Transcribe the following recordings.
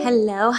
Hello,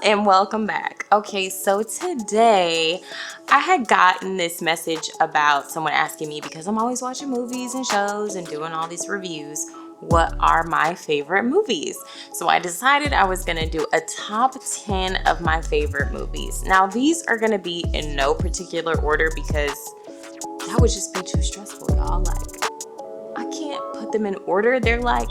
and welcome back. Okay, so today I had gotten this message about someone asking me, because I'm always watching movies and shows and doing all these reviews, what are my favorite movies? So I decided I was gonna do a top 10 of my favorite movies. Now these are gonna be in no particular order because that would just be too stressful, y'all. Like, I can't put them in order. They're like,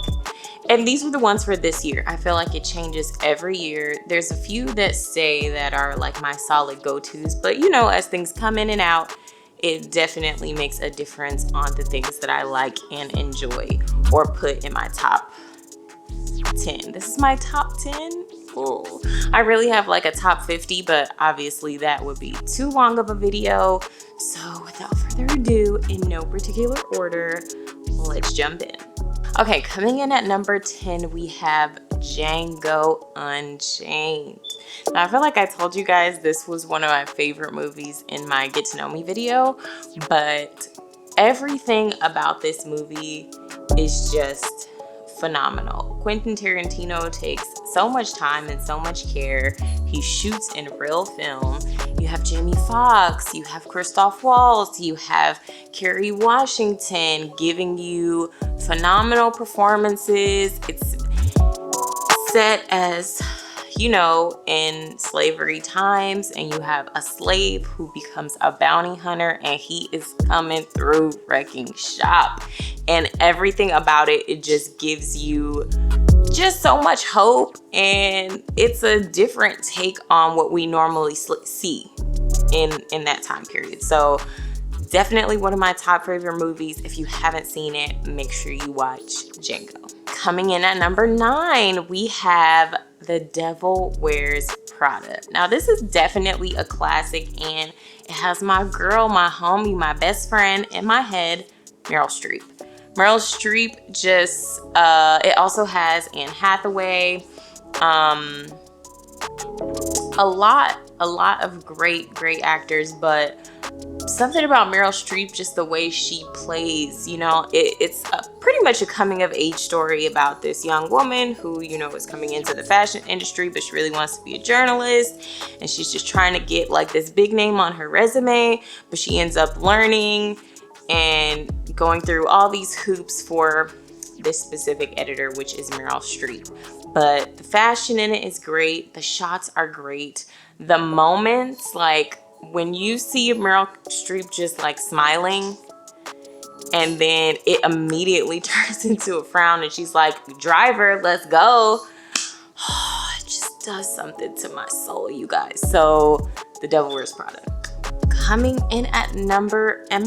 and these are the ones for this year. I feel like it changes every year. There's a few that stay that are like my solid go-tos, but you know, as things come in and out, it definitely makes a difference on the things that I like and enjoy or put in my top 10. This is my top 10. Ooh. I really have like a top 50, but obviously that would be too long of a video. So without further ado, in no particular order, let's jump in. Okay, coming in at number 10, we have Django Unchained. Now, I feel like I told you guys this was one of my favorite movies in my Get to Know Me video, but everything about this movie is just phenomenal. Quentin Tarantino takes so much time and so much care. He shoots in real film. You have Jamie Foxx, you have Christoph Waltz, you have Kerry Washington giving you phenomenal performances. It's set as, you know, in slavery times, and you have a slave who becomes a bounty hunter, and he is coming through wrecking shop, and everything about it, it just gives you just so much hope, and it's a different take on what we normally see in that time period. So definitely one of my top favorite movies. If you haven't seen it, make sure you watch Django. Coming in at number 9, we have The Devil Wears Prada. Now this is definitely a classic, and it has my girl, my homie, my best friend in my head, Meryl Streep. Meryl Streep just, it also has Anne Hathaway, a lot of great actors, but something about Meryl Streep, just the way she plays, you know, it's pretty much a coming of age story about this young woman who, you know, is coming into the fashion industry, but she really wants to be a journalist, and she's just trying to get like this big name on her resume, but she ends up learning and going through all these hoops for this specific editor, which is Meryl Streep. But the fashion in it is great. The shots are great. The moments, like when you see Meryl Streep just like smiling, and then it immediately turns into a frown, and she's like, "Driver, let's go." It just does something to my soul, you guys. So The Devil Wears Prada. Coming in at number, I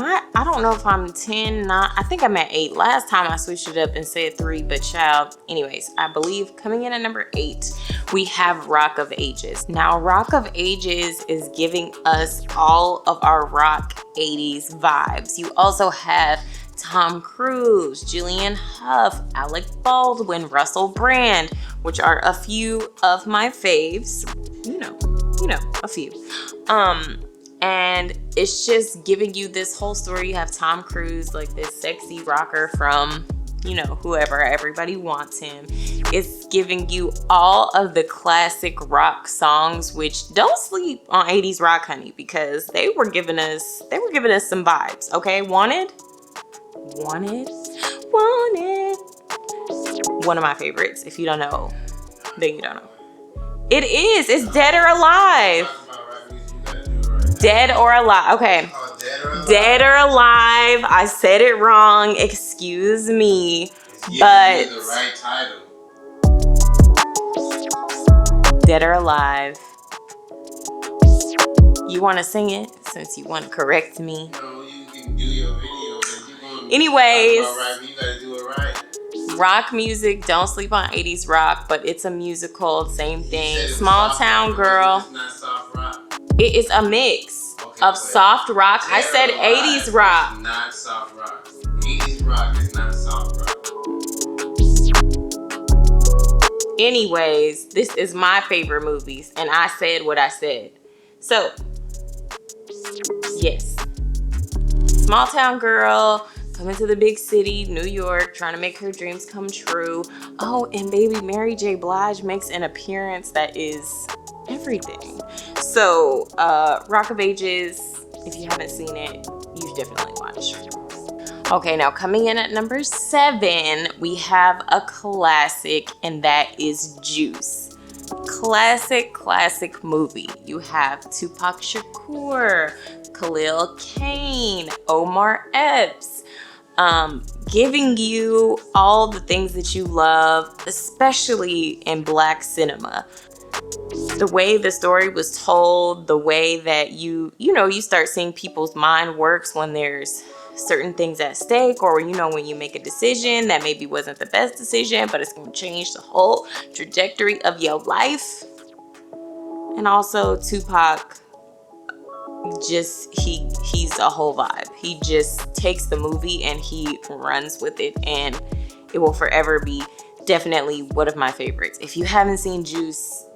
don't know if I'm 10, not, I think I'm at 8. Last time I switched it up and said 3, but child, anyways, I believe coming in at number 8, we have Rock of Ages. Now, Rock of Ages is giving us all of our rock 80s vibes. You also have Tom Cruise, Julianne Hough, Alec Baldwin, Russell Brand, which are a few of my faves. You know, a few. And it's just giving you this whole story. You have Tom Cruise, like this sexy rocker from, you know, whoever, everybody wants him. It's giving you all of the classic rock songs, which don't sleep on 80s rock, honey, because they were giving us some vibes, okay? Wanted. One of my favorites. If you don't know, then you don't know. It's Dead or Alive. Dead or Alive. Okay. Dead or Alive. I said it wrong. Excuse me. But the right title. Dead or Alive. You want to sing it since you want to correct me? No, you can do your video. Anyways, you gotta do it right. Rock music, don't sleep on 80s rock, but it's a musical, same thing. Small Town Girl. It's not soft rock. It is a mix of soft rock. I said 80s rock. Not soft rock. 80s rock is not soft rock. Anyways, this is my favorite movies, and I said what I said. So, yes. Small Town Girl, coming to the big city, New York, trying to make her dreams come true. Oh, and baby Mary J. Blige makes an appearance that is everything. So, Rock of Ages, if you haven't seen it, you should definitely watch. Okay, now coming in at number 7, we have a classic, and that is Juice. Classic movie. You have Tupac Shakur, Khalil Kain, Omar Epps, giving you all the things that you love, especially in Black cinema. The way the story was told, the way that you start seeing people's mind works when there's certain things at stake, or when you make a decision that maybe wasn't the best decision, but it's going to change the whole trajectory of your life. And also Tupac, just he's a whole vibe. He just takes the movie and he runs with it, and it will forever be definitely one of my favorites. If you haven't seen Juice,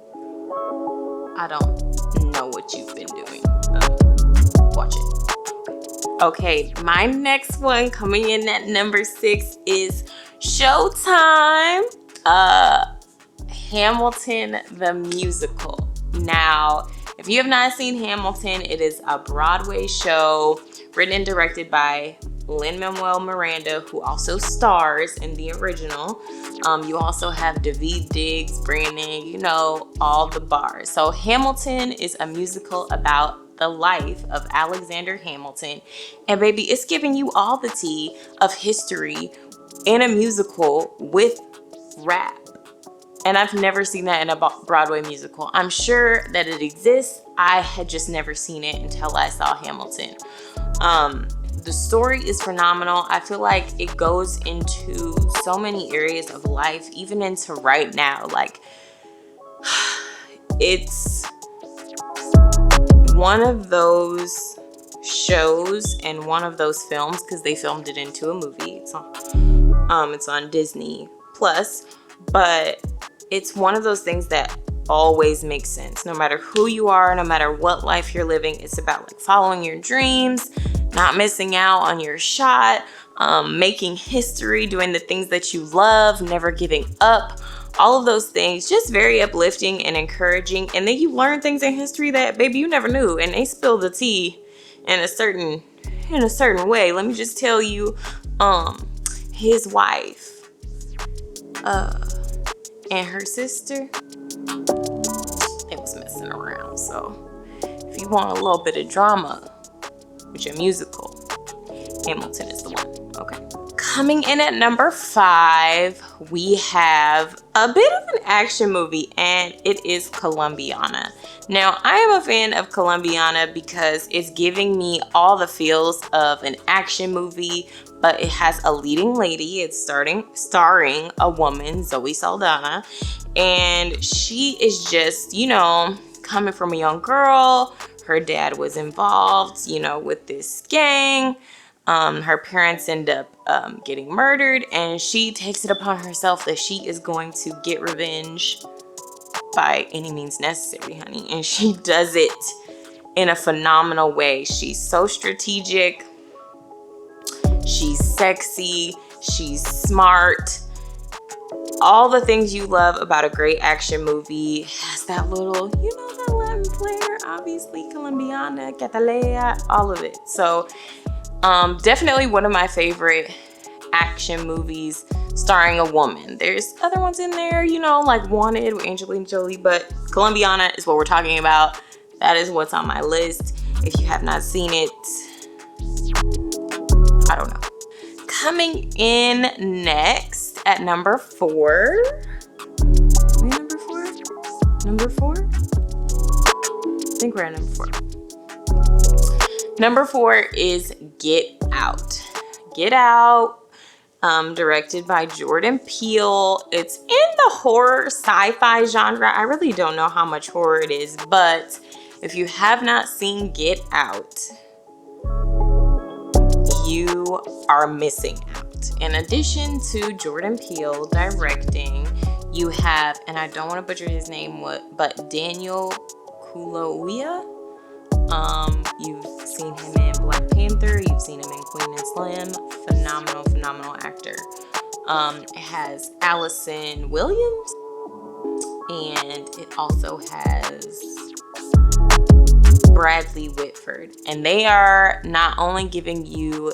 I don't know what you've been doing. Watch it. Okay, my next one coming in at number 6 is Showtime. Hamilton the musical. Now, if you have not seen Hamilton, it is a Broadway show written and directed by Lin-Manuel Miranda, who also stars in the original. You also have Daveed Diggs bringing in, all the bars. So Hamilton is a musical about the life of Alexander Hamilton. And baby, it's giving you all the tea of history in a musical with rap. And I've never seen that in a Broadway musical. I'm sure that it exists. I had just never seen it until I saw Hamilton. The story is phenomenal. I feel like it goes into so many areas of life, even into right now. Like, it's one of those shows and one of those films, because they filmed it into a movie. It's on Disney Plus, but it's one of those things that always makes sense. No matter who you are, no matter what life you're living, it's about like following your dreams, not missing out on your shot, making history, doing the things that you love, never giving up. All of those things, just very uplifting and encouraging. And then you learn things in history that, baby, you never knew. And they spill the tea in a certain way. Let me just tell you, his wife, and her sister, they was messing around. So if you want a little bit of drama with your musical, Hamilton is the one. Okay. Coming in at number 5, we have a bit of an action movie, and it is Colombiana. Now, I am a fan of Colombiana because it's giving me all the feels of an action movie, but it has a leading lady. It's starring a woman, Zoe Saldana, and she is just, coming from a young girl. Her dad was involved, with this gang. Her parents end up getting murdered, and she takes it upon herself that she is going to get revenge by any means necessary, honey. And she does it in a phenomenal way. She's so strategic. She's sexy. She's smart. All the things you love about a great action movie. Has that little, that Latin flair, obviously, Colombiana, Catalea, all of it. So definitely one of my favorite action movies starring a woman. There's other ones in there, like Wanted with Angelina Jolie, but Colombiana is what we're talking about. That is what's on my list. If you have not seen it, I don't know. Coming in next at number 4. Are we number 4? Number 4? I think we're at number 4. Number 4 is Get Out. Get Out, directed by Jordan Peele. It's in the horror sci-fi genre. I really don't know how much horror it is, but if you have not seen Get Out, you are missing out. In addition to Jordan Peele directing, you have, and I don't want to butcher his name, but Daniel Kaluuya. You've seen him in Black Panther. You've seen him in Queen and Slim. Phenomenal actor. It has Allison Williams, and it also has Bradley Whitford. And they are not only giving you,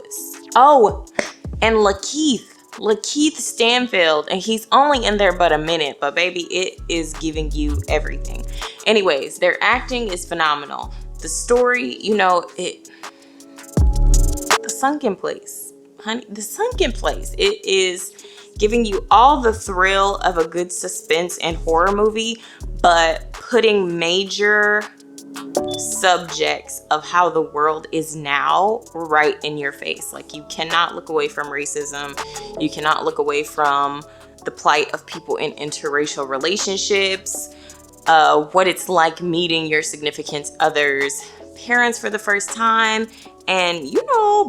and Lakeith Stanfield, and he's only in there but a minute, but baby, it is giving you everything. Anyways, their acting is phenomenal. The story, the sunken place, honey, the sunken place. It is giving you all the thrill of a good suspense and horror movie, but putting major subjects of how the world is now right in your face. Like, you cannot look away from racism. You cannot look away from the plight of people in interracial relationships, what it's like meeting your significant other's parents for the first time, and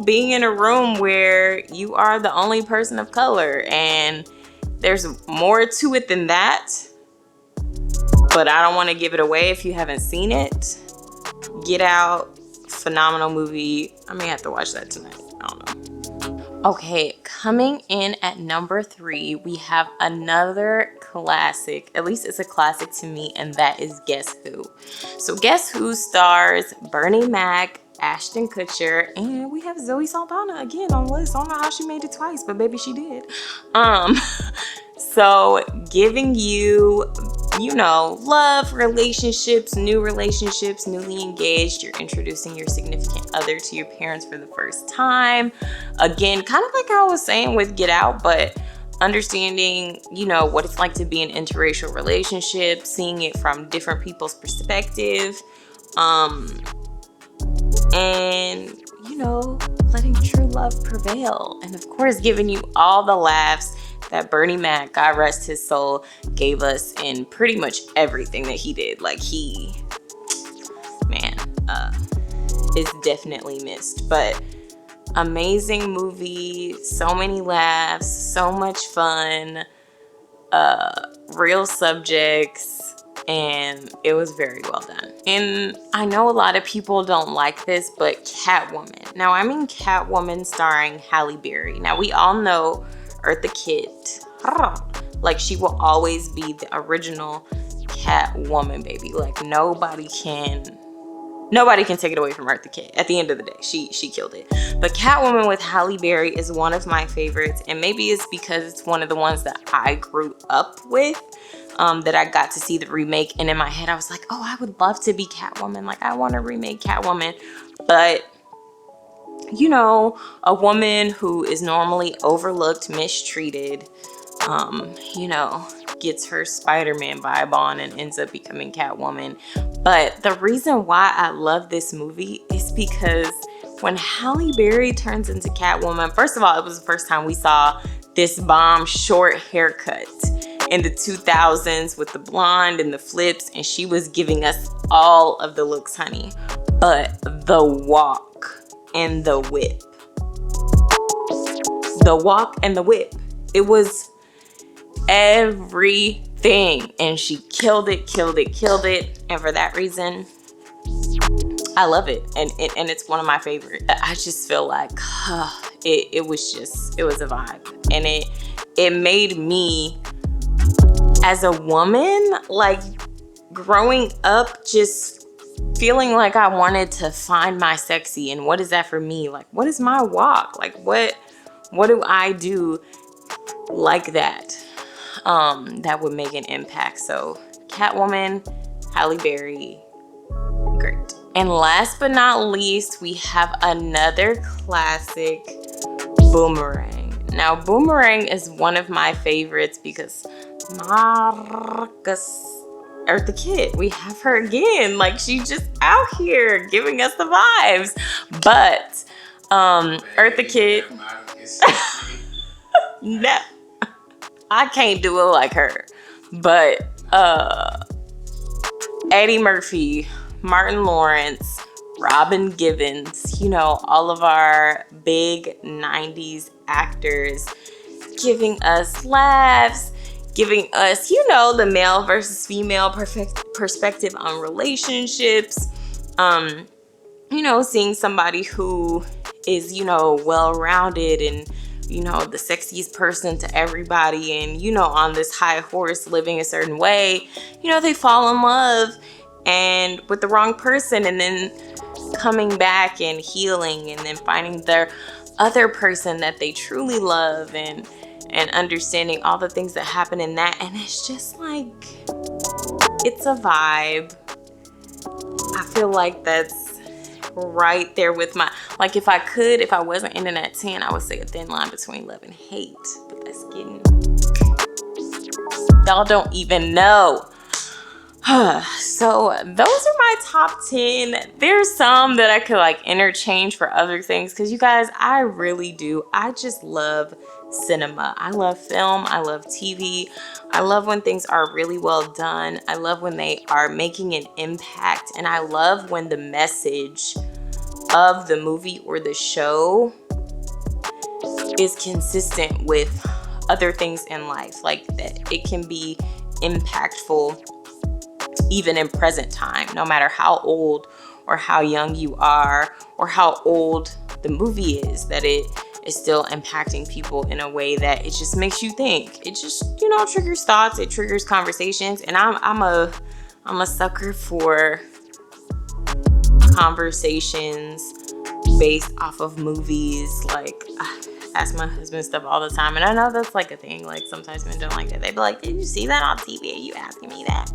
being in a room where you are the only person of color. And there's more to it than that, but I don't want to give it away if you haven't seen it. Get Out, phenomenal movie. I may have to watch that tonight. I don't know. Okay, coming in at number 3, we have another classic. At least it's a classic to me, and that is Guess Who. So Guess Who stars Bernie Mac, Ashton Kutcher, and we have Zoe Saldana again on the list. I don't know how she made it twice, but baby, she did. So giving you, love, relationships, newly engaged. You're introducing your significant other to your parents for the first time. Again, kind of like I was saying with Get Out, but understanding, what it's like to be in an interracial relationship, seeing it from different people's perspective, and, letting true love prevail. And of course, giving you all the laughs that Bernie Mac, God rest his soul, gave us in pretty much everything that he did. Like, he, is definitely missed. But amazing movie, so many laughs, so much fun, real subjects, and it was very well done. And I know a lot of people don't like this, but Catwoman. Now, I mean Catwoman starring Halle Berry. Now, we all know Eartha Kitt. Like, she will always be the original Catwoman, baby. Like, nobody can take it away from Eartha Kitt. At the end of the day, she killed it. But Catwoman with Halle Berry is one of my favorites, and maybe it's because it's one of the ones that I grew up with, that I got to see the remake, and in my head I was like, oh, I would love to be Catwoman. Like, I want to remake Catwoman. But a woman who is normally overlooked, mistreated, gets her Spider-Man vibe on and ends up becoming Catwoman. But the reason why I love this movie is because when Halle Berry turns into Catwoman, first of all, it was the first time we saw this bomb short haircut in the 2000s with the blonde and the flips, and she was giving us all of the looks, honey. But the walk and the whip. It was everything, and she killed it. And for that reason, I love it, and it's one of my favorites. I just feel like it was a vibe, and it made me, as a woman, like, growing up, just feeling like I wanted to find my sexy. And what is that for me? Like, what is my walk? Like, what do I do like that, that would make an impact? So Catwoman, Halle Berry, great. And last but not least, we have another classic, Boomerang. Now, Boomerang is one of my favorites because Eartha Kitt, we have her again. Like, she's just out here giving us the vibes. But Eartha Kitt, no, I can't do it like her. But Eddie Murphy, Martin Lawrence, Robin Givens, all of our big 90s actors giving us laughs, giving us, the male versus female perspective on relationships. you know, seeing somebody who is, you know, well-rounded and, you know, the sexiest person to everybody and, you know, on this high horse living a certain way, you know, they fall in love and with the wrong person, and then coming back and healing, and then finding their other person that they truly love, and understanding all the things that happen in that. And it's just like, it's a vibe. I feel like that's right there with my, like, if I wasn't into that 10, I would say a thin line between love and hate, but that's getting, y'all don't even know. So those are my top 10. There's some that I could like interchange for other things, because you guys, I really do, I just love cinema. I love film, I love TV. I love when things are really well done. I love when they are making an impact, and I love when the message of the movie or the show is consistent with other things in life, like that it can be impactful even in present time, no matter how old or how young you are or how old the movie is, that it is still impacting people in a way that it just makes you think. It just, you know, triggers thoughts, it triggers conversations. And I'm a sucker for conversations based off of movies. Like, I ask my husband stuff all the time, and I know that's like a thing, like sometimes men don't like that. They be like, did you see that on TV? Are you asking me that?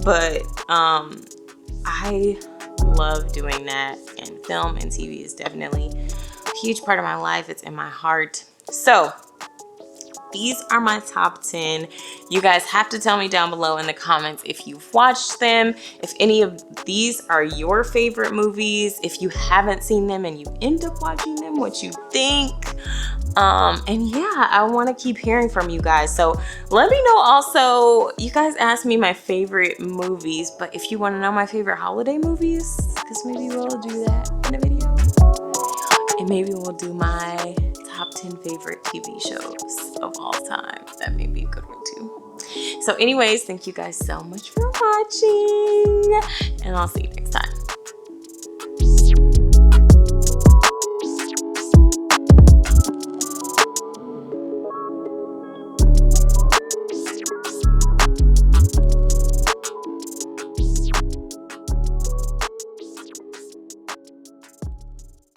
But I love doing that, and film and TV is definitely a huge part of my life. It's in my heart. So these are my top 10. You guys have to tell me down below in the comments if you've watched them, if any of these are your favorite movies, if you haven't seen them and you end up watching them, what you think. And yeah, I want to keep hearing from you guys. So let me know also, you guys asked me my favorite movies, but if you want to know my favorite holiday movies, because maybe we'll do that in a video. And maybe we'll do my top 10 favorite TV shows of all time. That may be a good one too. So anyways, thank you guys so much for watching, and I'll see you next time.